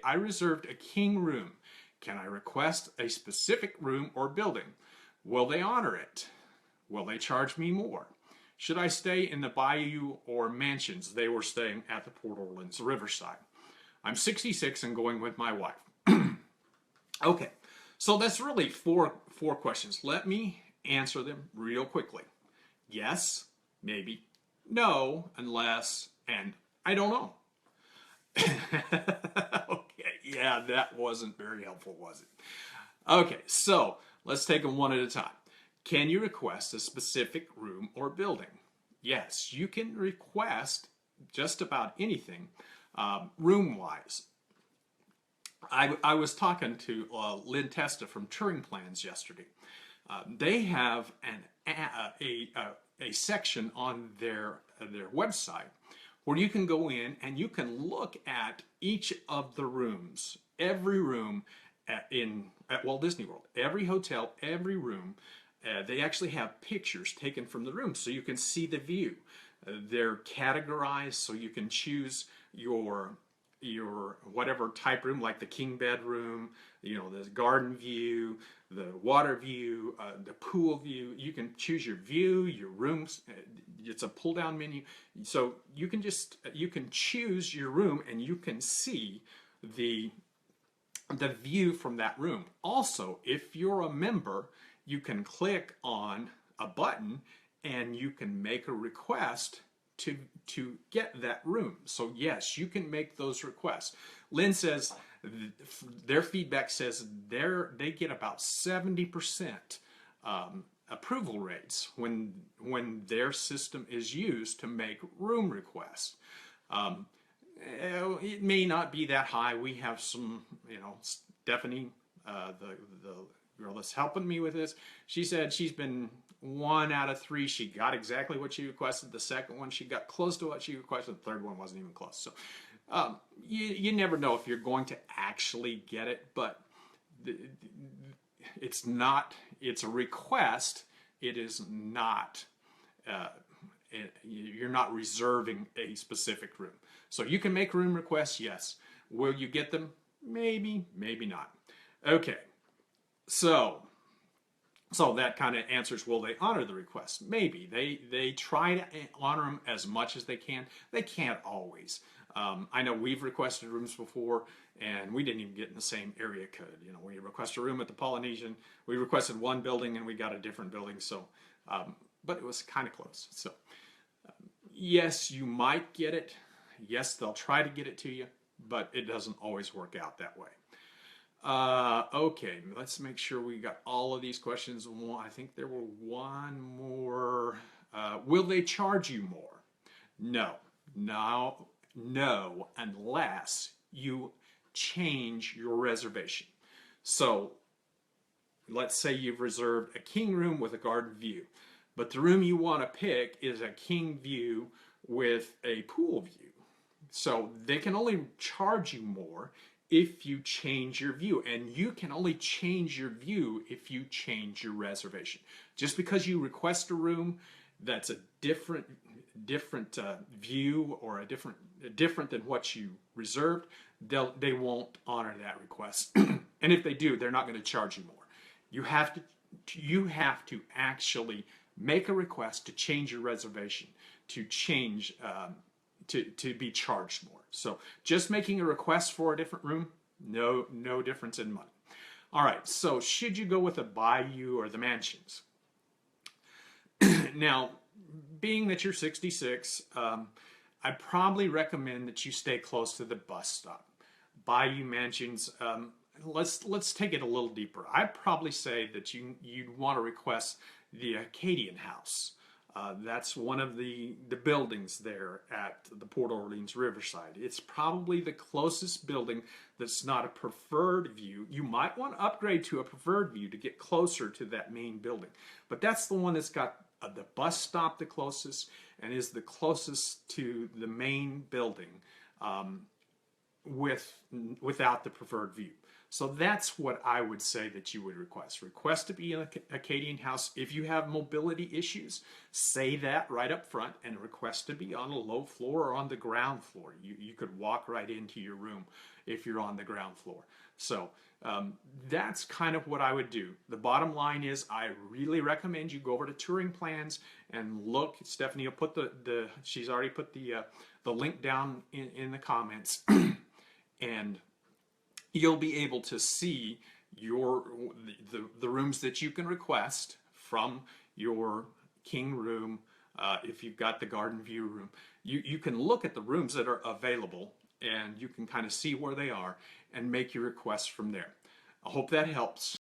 I reserved a king room. Can I request a specific room or building? Will they honor it? Will they charge me more? Should I stay in the bayou or mansions they were staying at the Port Orleans Riverside? I'm 66 and going with my wife. Okay, so that's really four questions. Let me answer them real quickly. Yes, maybe, no, unless, and I don't know. Okay, yeah, that wasn't very helpful, was it? Okay, so let's take them one at a time. Can you request a specific room or building? Yes, you can request just about anything room-wise. I was talking to Lynn Testa from Turing Plans yesterday. They have a section on their website where you can go in and you can look at each of the rooms, every room at Walt Disney World, every hotel, every room. They actually have pictures taken from the room so you can see the view. They're categorized so you can choose your whatever type room, like the king bedroom, the garden view, the water view, the pool view. You can choose your view, your rooms. It's a pull down menu, so you can choose your room and you can see the view from that room. Also, if you're a member, you can click on a button and you can make a request to get that room. So yes, you can make those requests. Lynn says their feedback says they get about 70% approval rates when their system is used to make room requests. It may not be that high. We have some, Stephanie, the girl that's helping me with this, she said she's been 1 out of 3. She got exactly what she requested. The second one, she got close to what she requested. The third one wasn't even close. So you never know if you're going to actually get it, but it's a request. It is not, you're not reserving a specific room. So you can make room requests, yes. Will you get them? Maybe, maybe not. Okay. So that kind of answers, will they honor the request? Maybe. They try to honor them as much as they can. They can't always. I know we've requested rooms before, and we didn't even get in the same area code. We requested a room at the Polynesian. We requested one building, and we got a different building. So, but it was kind of close. So, yes, you might get it. Yes, they'll try to get it to you, but it doesn't always work out that way. Okay, let's make sure we got all of these questions. I think there were one more. Will they charge you more? No, unless you change your reservation. So let's say you've reserved a king room with a garden view, but the room you want to pick is a king view with a pool view. So they can only charge you more if you change your view, and you can only change your view if you change your reservation. Just because you request a room that's a different view or different than what you reserved, they won't honor that request. And if they do, they're not going to charge you more. You have to actually make a request to change your reservation, to change to be charged more. So just making a request for a different room, no difference in money. All right, so should you go with the bayou or the mansions? Now, being that you're 66, I probably recommend that you stay close to the bus stop. Bayou mansions, let's take it a little deeper. I'd probably say that you'd want to request the Acadian House. That's one of the buildings there at the Port Orleans Riverside. It's probably the closest building that's not a preferred view. You might want to upgrade to a preferred view to get closer to that main building. But that's the one that's got the bus stop the closest and is the closest to the main building without the preferred view. So that's what I would say that you would request. Request to be in a Acadian house. If you have mobility issues, say that right up front and request to be on a low floor or on the ground floor. You could walk right into your room if you're on the ground floor. So that's kind of what I would do. The bottom line is I really recommend you go over to Touring Plans and look. Stephanie will put she's already put the link down in the comments. And you'll be able to see the rooms that you can request from your king room. If you've got the garden view room, you can look at the rooms that are available and you can kind of see where they are and make your requests from there. I hope that helps.